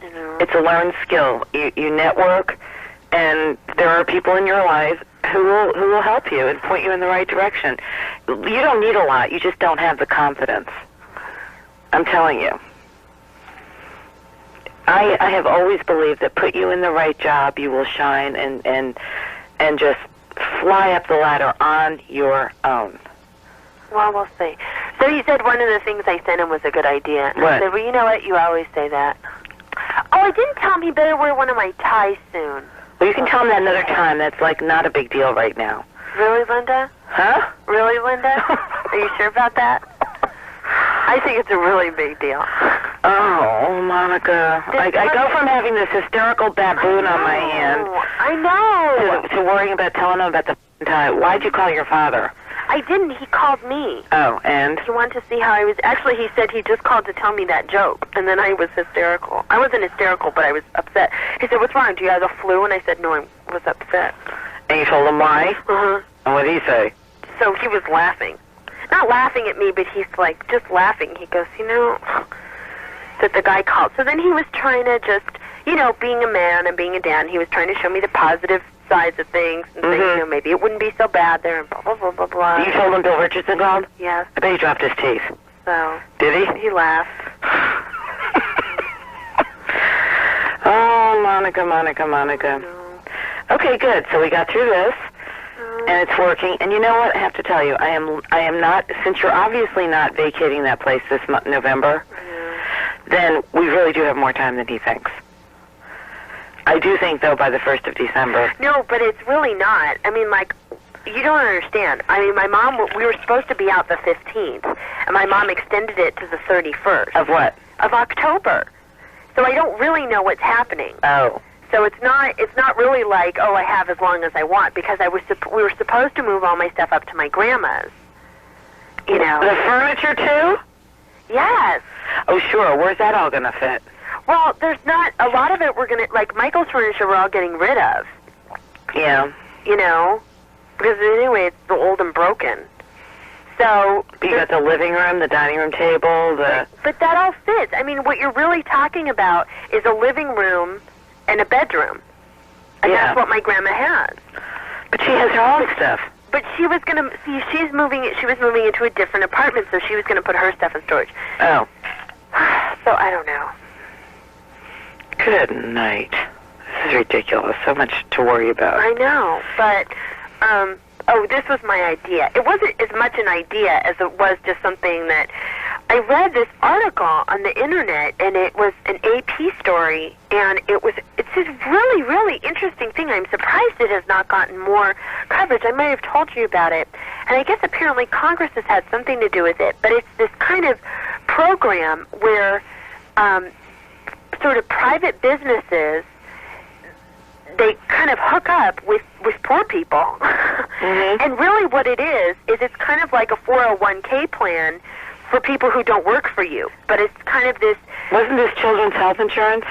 It's a learned skill. You network, and there are people in your life who will help you and point you in the right direction. You don't need a lot. You just don't have the confidence. I'm telling you. I have always believed that put you in the right job, you will shine and just fly up the ladder on your own. Well, we'll see. So you said one of the things I sent him was a good idea. What? I said, well, you know what? You always say that. Oh, I didn't tell him he better wear one of my ties soon. Well, you can tell him that another time. That's, like, not a big deal right now. Really, Linda? Huh? Really, Linda? Are you sure about that? I think it's a really big deal. Oh, Monica. I go from having this hysterical baboon on my hand I know. to worrying about telling him about the tie. Why'd you call your father? I didn't. He called me. Oh, and? He wanted to see how I was. Actually, he said he just called to tell me that joke, and then I was hysterical. I wasn't hysterical, but I was upset. He said, "What's wrong? Do you have the flu?" And I said, "No, I was upset." And you told him why? Uh-huh. And what did he say? So he was laughing. Not laughing at me, but he's like, just laughing. He goes, that the guy called. So then he was trying to just, being a man and being a dad, he was trying to show me the positive sides of things and saying, maybe it wouldn't be so bad there and blah, blah, blah, blah, blah. You told him Bill Richardson called? Yes. I bet he dropped his teeth. So. Did he? He laughed. Oh, Monica. Okay, good. So we got through this, and it's working. And you know what? I have to tell you, I am not, since you're obviously not vacating that place this November, then we really do have more time than he thinks. I do think, though, by the 1st of December. No, but it's really not. I mean, you don't understand. I mean, my mom, we were supposed to be out the 15th, and my mom extended it to the 31st. Of what? Of October. So I don't really know what's happening. Oh. So it's not really like, I have as long as I want, because we were supposed to move all my stuff up to my grandma's. The furniture, too? Yes. Oh, sure. Where's that all going to fit? Well, there's not, a lot of it we're going to, like Michael's furniture we're all getting rid of. Yeah. Because anyway, it's old and broken. So... You got the living room, the dining room table, But that all fits. I mean, what you're really talking about is a living room and a bedroom. And that's what my grandma has. But she has her own stuff. But she was going to, she was moving into a different apartment, so she was going to put her stuff in storage. Oh. So I don't know. Good night. This is ridiculous. So much to worry about. I know, but, this was my idea. It wasn't as much an idea as it was just something that I read this article on the internet, and it was an AP story, and it's this really, really interesting thing. I'm surprised it has not gotten more coverage. I might have told you about it. And I guess apparently Congress has had something to do with it, but it's this kind of program where sort of private businesses, they kind of hook up with poor people. And really what it is it's kind of like a 401k plan for people who don't work for you. But it's kind of this... Wasn't this children's health insurance?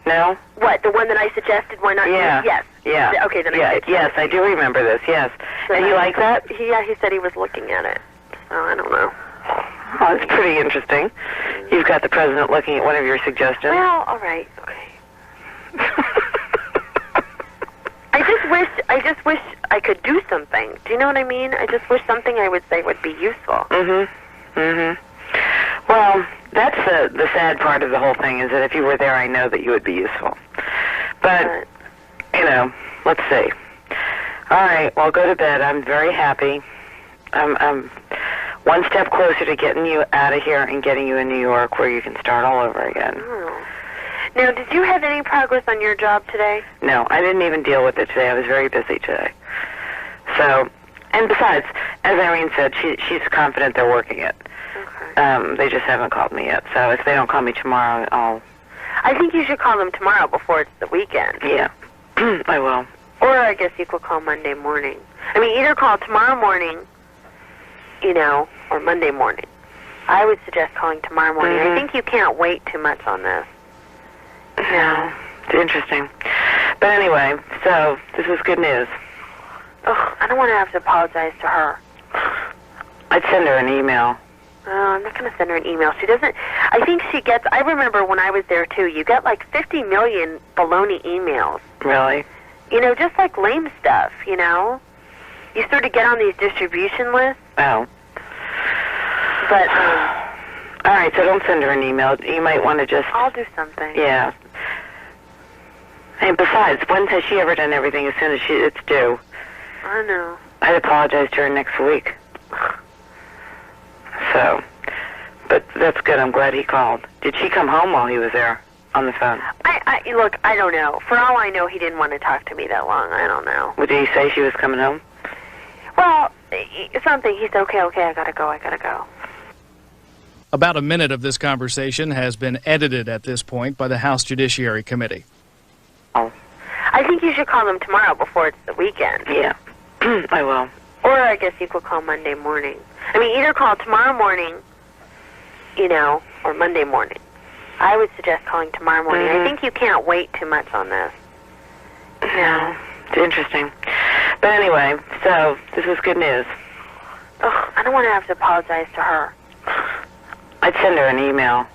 No? What, the one that I suggested? Why not? Yeah. Yes. Yeah. Okay, then Yes, I do remember this, yes. So and you like that? He said he was looking at it. So I don't know. Oh, it's pretty interesting. You've got the president looking at one of your suggestions. Well, all right. Okay. I just wish I could do something. Do you know what I mean? I just wish something I would say would be useful. Well, that's the sad part of the whole thing, is that if you were there, I know that you would be useful. But, let's see. All right, well, go to bed. I'm very happy. I'm one step closer to getting you out of here and getting you in New York, where you can start all over again. Oh. Now, did you have any progress on your job today? No, I didn't even deal with it today. I was very busy today. So, and besides, as Irene said, she's confident they're working it. Okay. They just haven't called me yet. So if they don't call me tomorrow, I think you should call them tomorrow before it's the weekend. Yeah, I will. Or I guess you could call Monday morning. I mean, either call tomorrow morning, or Monday morning. I would suggest calling tomorrow morning. I think you can't wait too much on this. Yeah, it's interesting. But anyway, so this is good news. Ugh, I don't want to have to apologize to her. I'd send her an email. Oh, I'm not going to send her an email. She doesn't... I think she gets... I remember when I was there, too, you get like 50 million baloney emails. Really? Just like lame stuff, You sort of get on these distribution lists. Oh. But, all right, so don't send her an email. You might want to just... I'll do something. Yeah. And besides, when has she ever done everything as soon as it's due? I know. I'd apologize to her next week. So, but that's good. I'm glad he called. Did she come home while he was there on the phone? Look, I don't know. For all I know, he didn't want to talk to me that long. I don't know. Well, did he say she was coming home? Well, something. He said, okay, I gotta go. About a minute of this conversation has been edited at this point by the House Judiciary Committee. Oh. I think you should call them tomorrow before it's the weekend. Yeah, I will. Or I guess you could call Monday morning. I mean, either call tomorrow morning, you know, or Monday morning. I would suggest calling tomorrow morning. I think you can't wait too much on this. Yeah, it's interesting. But anyway, so this is good news. Ugh, I don't want to have to apologize to her. I'd send her an email.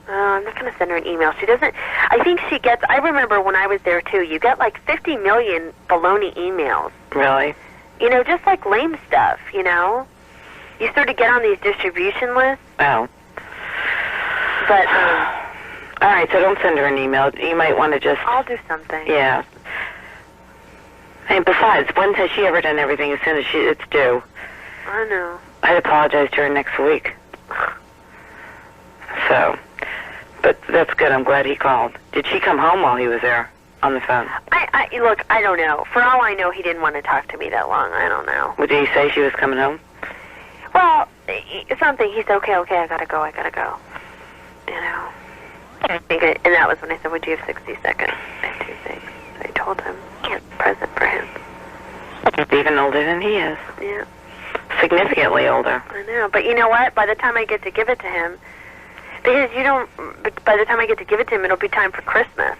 I'm not going to send her an email. She doesn't... I think she gets... I remember when I was there, too, you get like 50 million baloney emails. Really? You know, just like lame stuff, you know? You sort of get on these distribution lists. Oh. But, all right, so don't send her an email. You might want to just... I'll do something. Yeah. And besides, when has she ever done everything as soon as it's due? I know. I'd apologize to her next week. So, but that's good. I'm glad he called. Did she come home while he was there on the phone? Look, I don't know. For all I know, he didn't want to talk to me that long. I don't know. Well, did he say she was coming home? Well, something. He said, okay, I gotta go. You know. And that was when I said, would you have 60 seconds? I have 2 things. So I told him, can't present for him. Even older than he is. Yeah. Significantly older. I know. But you know what? By the time I get to give it to him, because by the time I get to give it to him, it'll be time for Christmas.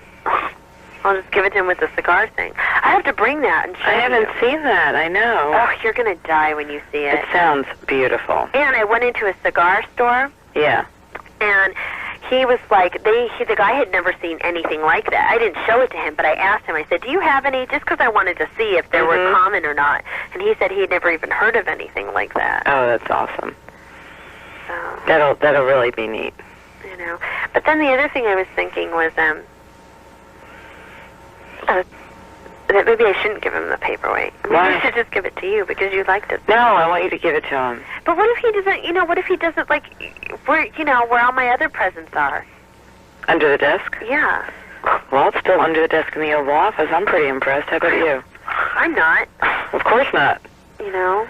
I'll just give it to him with the cigar thing. I have to bring that and show you. I haven't seen that. I know. Oh, you're going to die when you see it. It sounds beautiful. And I went into a cigar store. Yeah. And he was like, the guy had never seen anything like that. I didn't show it to him, but I asked him, I said, do you have any? Just because I wanted to see if they were common or not. And he said he had never even heard of anything like that. Oh, that's awesome. So, that'll really be neat. You know. But then the other thing I was thinking was, that maybe I shouldn't give him the paperweight. Maybe I should just give it to you because you liked it. No, I want you to give it to him. But what if he doesn't, what if he doesn't, like, where all my other presents are? Under the desk? Yeah. Well, it's still under the desk in the Oval Office. I'm pretty impressed. How about you? I'm not. Of course not. You know?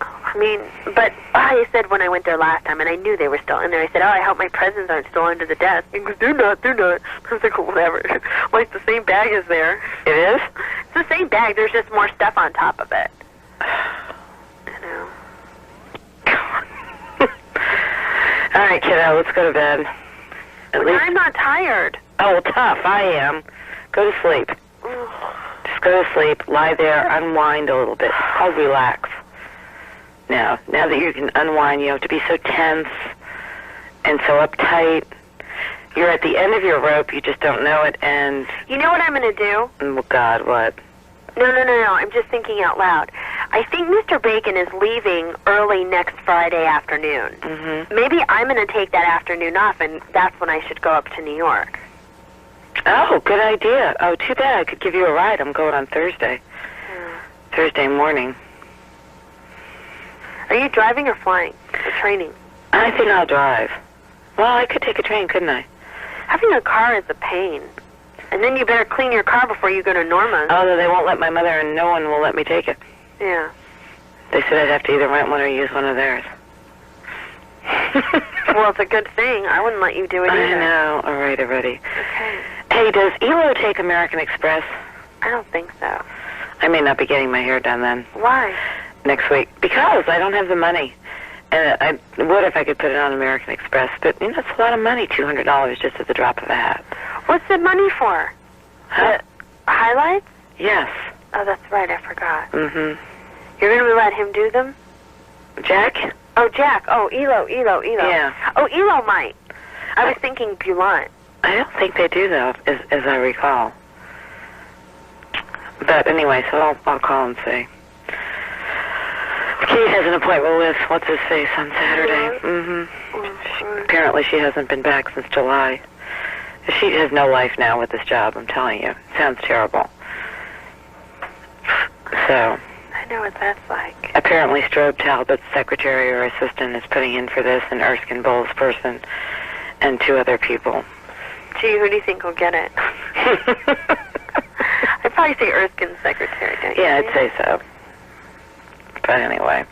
I mean, but I said when I went there last time, and I knew they were still in there, I said, I hope my presents aren't still under the desk. He goes, they're not. I was like, whatever. Like, the same bag is there. It is? It's the same bag. There's just more stuff on top of it. You know. All right, kiddo, let's go to bed. I'm not tired. Oh, well, tough. I am. Go to sleep. Just go to sleep. Lie there. Unwind a little bit. I'll relax. Now that you can unwind, you don't have to be so tense and so uptight. You're at the end of your rope, you just don't know it, and... You know what I'm going to do? Oh, God, what? No, I'm just thinking out loud. I think Mr. Bacon is leaving early next Friday afternoon. Mm-hmm. Maybe I'm going to take that afternoon off, and that's when I should go up to New York. Oh, good idea. Oh, too bad. I could give you a ride. I'm going on Thursday. Thursday morning. Are you driving or flying? Or training? I think I'll drive. Well, I could take a train, couldn't I? Having a car is a pain. And then you better clean your car before you go to Norman's. Oh, no, they won't let my mother, and no one will let me take it. Yeah. They said I'd have to either rent one or use one of theirs. Well, it's a good thing. I wouldn't let you do it either. I know. All right, already. Okay. Hey, does ELO take American Express? I don't think so. I may not be getting my hair done then. Why? Next week. Because I don't have the money. And I would if I could put it on American Express. But, it's a lot of money, $200 just at the drop of a hat. What's the money for? Huh? The highlights? Yes. Oh, that's right. I forgot. Mm-hmm. You're going to let him do them? Jack? Oh, Jack. Oh, ELO. Yeah. Oh, ELO might. I was thinking Bulant. I don't think they do, though, as I recall. But anyway, so I'll call and see. Kate has an appointment with what's-his-face on Saturday. Mm-hmm. Apparently she hasn't been back since July. She has no life now with this job, I'm telling you. It sounds terrible. So... I know what that's like. Apparently Strobe Talbot's secretary or assistant is putting in for this, and Erskine Bowles' person, and 2 other people. Gee, who do you think will get it? I'd probably say Erskine's secretary, don't you? Yeah, I'd say so. But anyway.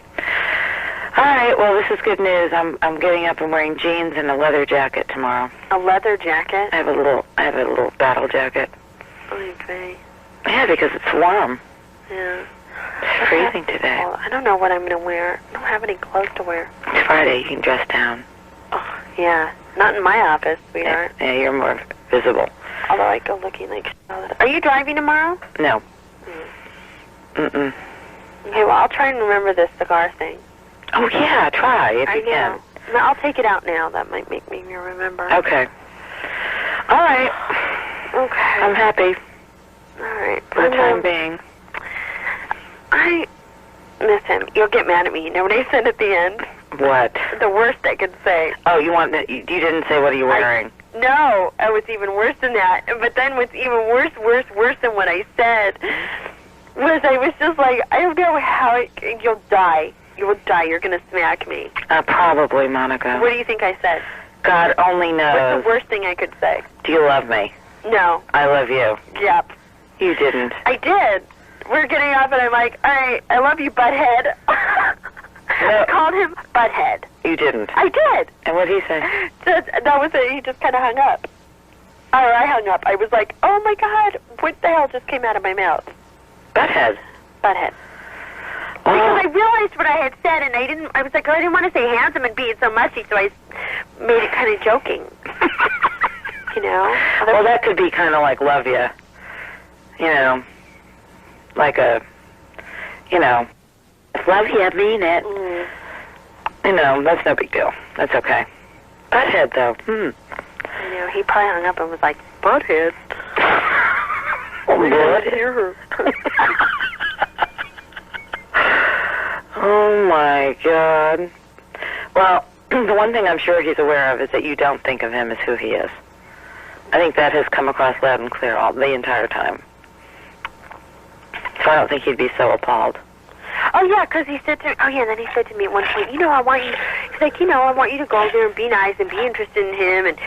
All right, well, this is good news. I'm getting up and wearing jeans and a leather jacket tomorrow. A leather jacket? I have a little battle jacket. Okay. Yeah, because it's warm. Yeah. It's freezing today. Well, I don't know what I'm going to wear. I don't have any clothes to wear. It's Friday. You can dress down. Oh, yeah. Not in my office, sweetheart. Yeah, you're more visible. Although I go looking like shit. Are you driving tomorrow? No. Mm-mm. Okay, well, I'll try and remember this cigar thing. Oh, yeah, try if you can. No, I'll take it out now. That might make me remember. Okay. All right. Okay. I'm happy All right. for the time being. I miss him. You'll get mad at me. You know what I said at the end? What? The worst I could say. Oh, you didn't say what are you wearing? No, it was even worse than that. But then what's even worse than what I said was I was just like, I don't know how you'll die. You will die. You're going to smack me. Probably, Monica. What do you think I said? God only knows. What's the worst thing I could say? Do you love me? No. I love you. Yep. You didn't. I did. We're getting off and I'm like, all right, I love you, butthead. No. I called him butthead. You didn't. I did. And what did he say? That was it. He just kind of hung up. Or I hung up. I was like, oh my God, what the hell just came out of my mouth? Butthead. Butthead. Oh. Because I realized what I had said, and I was like, I didn't want to say handsome and being so mushy, so I made it kind of joking. You know? Well, that could be kind of like love you. You know, like love you, I mean it. Mm. You know, that's no big deal. That's okay. Butthead, though. You know, he probably hung up and was like, butthead. Butthead. Oh, my God. Well, the one thing I'm sure he's aware of is that you don't think of him as who he is. I think that has come across loud and clear the entire time. So I don't think he'd be so appalled. Oh, yeah, because he said to me, then he said to me at one point, he's like, I want you to go there and be nice and be interested in him, and,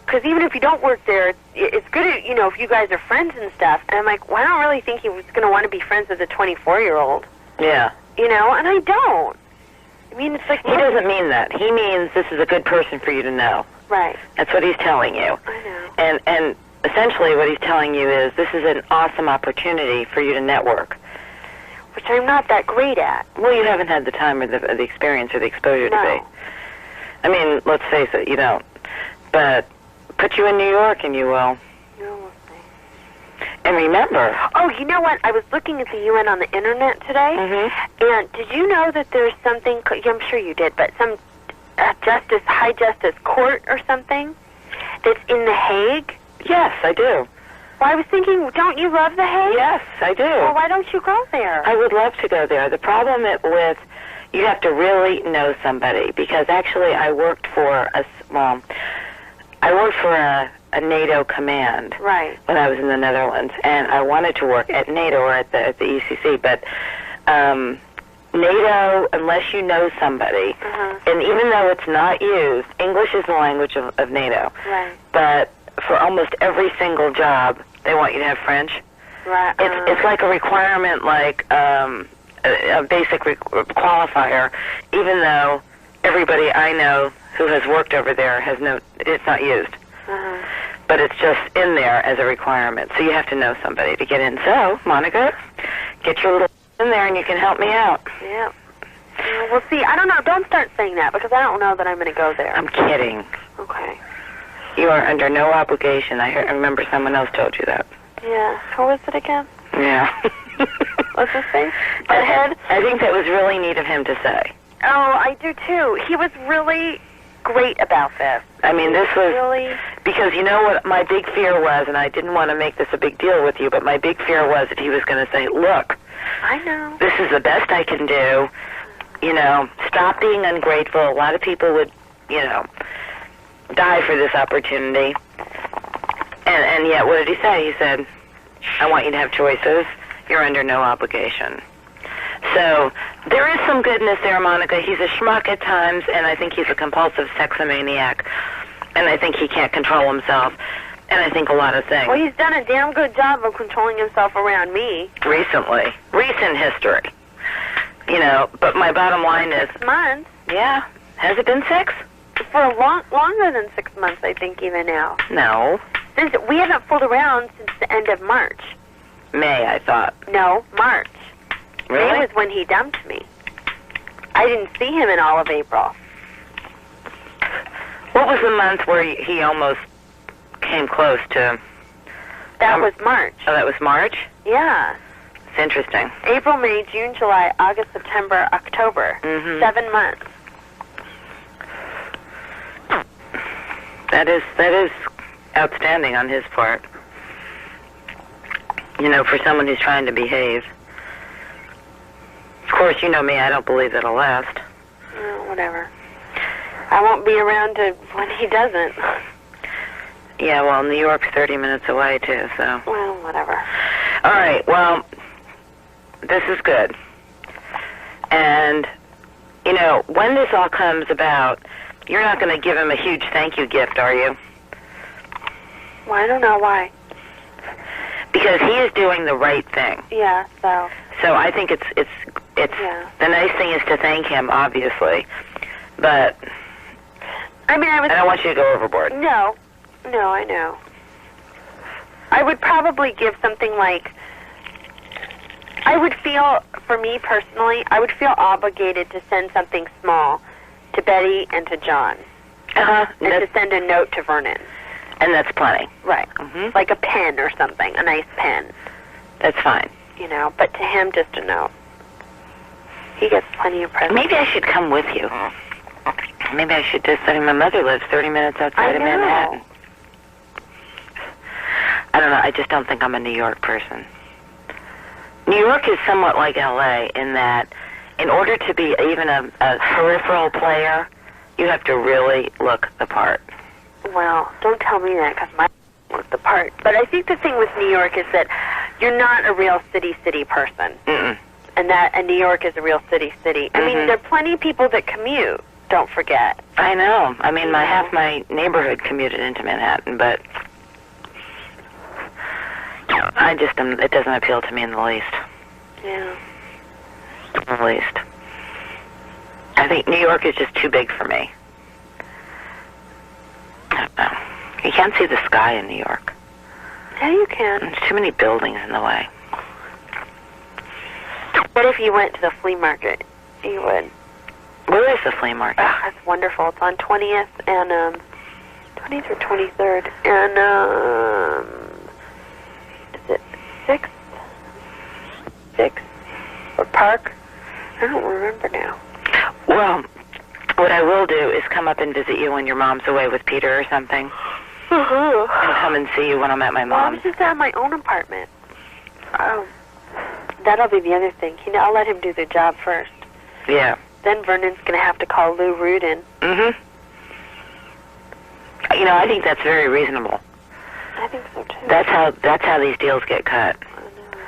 because even if you don't work there, it's good, if you guys are friends and stuff. And I'm like, well, I don't really think he was going to want to be friends with a 24-year-old. Yeah. And I don't. I mean, it's like... He doesn't mean that. He means this is a good person for you to know. Right. That's what he's telling you. I know. And essentially what he's telling you is this is an awesome opportunity for you to network. Which I'm not that great at. Well, you haven't had the time or the experience or the exposure to be. I mean, let's face it, you don't. But put you in New York and you will. No, we'll see. And remember... Oh, you know what? I was looking at the UN on the Internet today, and did you know that there's something, I'm sure you did, but some high justice court or something that's in The Hague? Yes, I do. Well, I was thinking, don't you love The Hague? Yes, I do. Well, why don't you go there? I would love to go there. The problem with, you have to really know somebody, because actually I worked for a NATO command when I was in the Netherlands, and I wanted to work at NATO or at the ECC, but NATO, unless you know somebody, and even though it's not used, English is the language of NATO, but for almost every single job, they want you to have French. Right. It's like a requirement, like a basic qualifier, even though everybody I know who has worked over there it's not used. But it's just in there as a requirement, so you have to know somebody to get in. So, Monica, get your little in there and you can help me out. Yeah. Well, see, I don't know. Don't start saying that, because I don't know that I'm going to go there. I'm kidding. Okay. You are under no obligation. I remember someone else told you that. Yeah. Who was it again? Yeah. What's his name? Butthead? I think that was really neat of him to say. Oh, I do too. He was really great about this. I mean, this was... Really? Because you know what my big fear was, and I didn't want to make this a big deal with you, but my big fear was that he was going to say, look, I know. This is the best I can do. Stop being ungrateful. A lot of people would, die for this opportunity. And yet, what did he say? He said, I want you to have choices. You're under no obligation. So there is some goodness there, Monica. He's a schmuck at times, and I think he's a compulsive sexomaniac. And I think he can't control himself. And I think a lot of things. Well, he's done a damn good job of controlling himself around me. Recently. Recent history. But my bottom line is... 6 months. Yeah. Has it been 6? For longer than 6 months, I think, even now. No. We haven't fooled around since the end of March. May, I thought. No, March. Really? May was when he dumped me. I didn't see him in all of April. What was the month where he almost came close to... That was March. Oh, that was March? Yeah. It's interesting. April, May, June, July, August, September, October. 7 months. That is outstanding on his part. You know, for someone who's trying to behave. Of course, you know me, I don't believe it'll last. Whatever. I won't be around when he doesn't. Yeah, well, New York's 30 minutes away, too, so... Well, whatever. All right, well, this is good. And, you know, when this all comes about, you're not going to give him a huge thank you gift, are you? Well, I don't know why. Because he is doing the right thing. Yeah, so... So I think it's yeah. The nice thing is to thank him, obviously. But... I mean, I don't want you to go overboard. No, I know. I would probably give something like... I would feel, for me personally, I would feel obligated to send something small to Betty and to John. Uh-huh. And to send a note to Vernon. And that's plenty. Right. Like a pen or something, a nice pen. That's fine. You know, but to him, just a note. He gets plenty of presents. Maybe I should come with you. Maybe I should just... I mean, my mother lives 30 minutes outside of Manhattan. I don't know. I just don't think I'm a New York person. New York is somewhat like L.A. in that in order to be even a peripheral player, you have to really look the part. Well, don't tell me that because my look the part. But I think the thing with New York is that you're not a real city person. Mm-mm. And New York is a real city. I mean, there are plenty of people that commute, don't forget. I know. I mean, half my neighborhood commuted into Manhattan, but I just it doesn't appeal to me in the least. Yeah. In the least. I think New York is just too big for me. I don't know. You can't see the sky in New York. Yeah, you can. There's too many buildings in the way. What if you went to the flea market? You would. Where is the flea market? Oh, that's wonderful. It's on 20th and 20th or 23rd and is it 6th or Park? I don't remember now. Well, what I will do is come up and visit you when your mom's away with Peter or something. And come and see you when I'm at my mom's. Well, I was just at my own apartment. That'll be the other thing. You know, I'll let him do the job first. Yeah. Then Vernon's going to have to call Lou Rudin. Mm-hmm. You know, I think that's very reasonable. I think so, too. That's how these deals get cut. I know.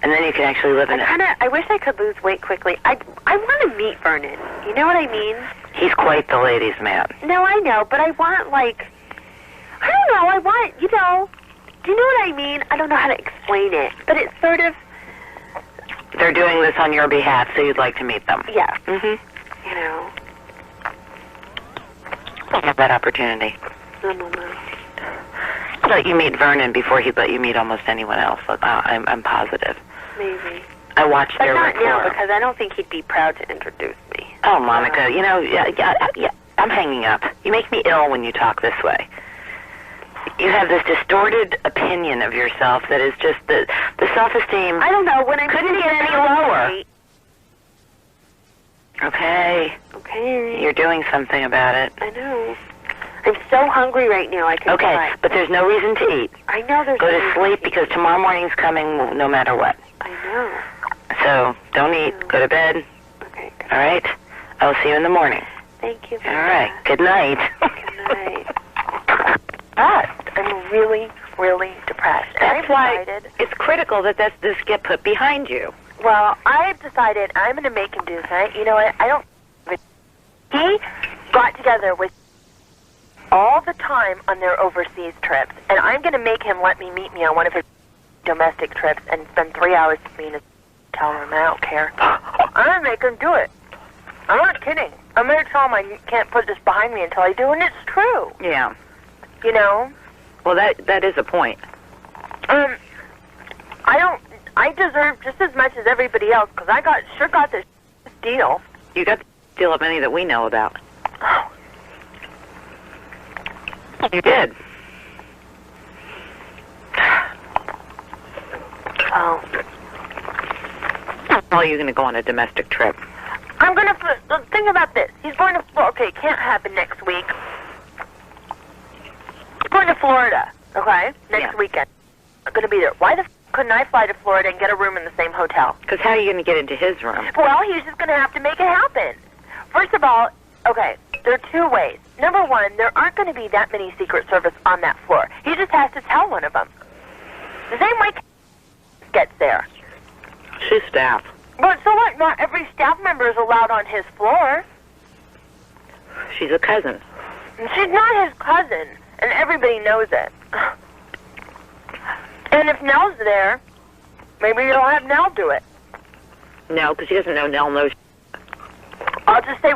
And then you can actually live in it. I wish I could lose weight quickly. I want to meet Vernon. You know what I mean? He's quite the ladies' man. No, I know, but I want, like... I don't know, I want, you know... Do you know what I mean? I don't know how to explain it, but it's sort of... They're doing this on your behalf, so you'd like to meet them. Yeah. Mm-hmm. You know. I have that opportunity. No. I'd let you meet Vernon before he'd let you meet almost anyone else. I'm positive. Maybe. I watched their rapport. But not now, rapport. because I don't think he'd be proud to introduce me. Oh, Monica, you know, yeah, I'm hanging up. You make me ill when you talk this way. You have this distorted opinion of yourself that is just the self-esteem. I don't know, when I couldn't get any lower. Okay. You're doing something about it. I know. I'm so hungry right now, I could die. But there's no reason to eat. I know there's Go to sleep because tomorrow morning's coming no matter what. I know. So, don't eat. Go to bed. Okay. All right? I'll see you in the morning. Thank you. All right. Good night. Good night. I'm really, really depressed. That's why it's critical that this get put behind you. Well, I've decided I'm going to make him do this. You know what? He got together with all the time on their overseas trips, and I'm going to make him let me meet me on one of his domestic trips and spend 3 hours with me in his hotel room. I don't care. I'm going to make him do it. I'm not kidding. I'm going to tell him I can't put this behind me until I do, and it's true. Yeah. You know? Well, that is a point. I deserve just as much as everybody else because I sure got this deal. You got the deal of any that we know about. Oh. You did. Oh. How are you going to go on a domestic trip? I'm going to think about this. He's going to Florida. Okay, it can't happen next week. He's going to Florida, okay, next weekend. I'm going to be there. Why the couldn't I fly to Florida and get a room in the same hotel? Because how are you going to get into his room? Well, he's just going to have to make it happen. First of all, okay, there are two ways. Number one, there aren't going to be that many Secret Service on that floor. He just has to tell one of them. The same way gets there. She's staff. But so what? Not every staff member is allowed on his floor. She's a cousin. And she's not his cousin, and everybody knows it. And if Nell's there, maybe you'll have Nell do it. No, because she doesn't know Nell knows. I'll just say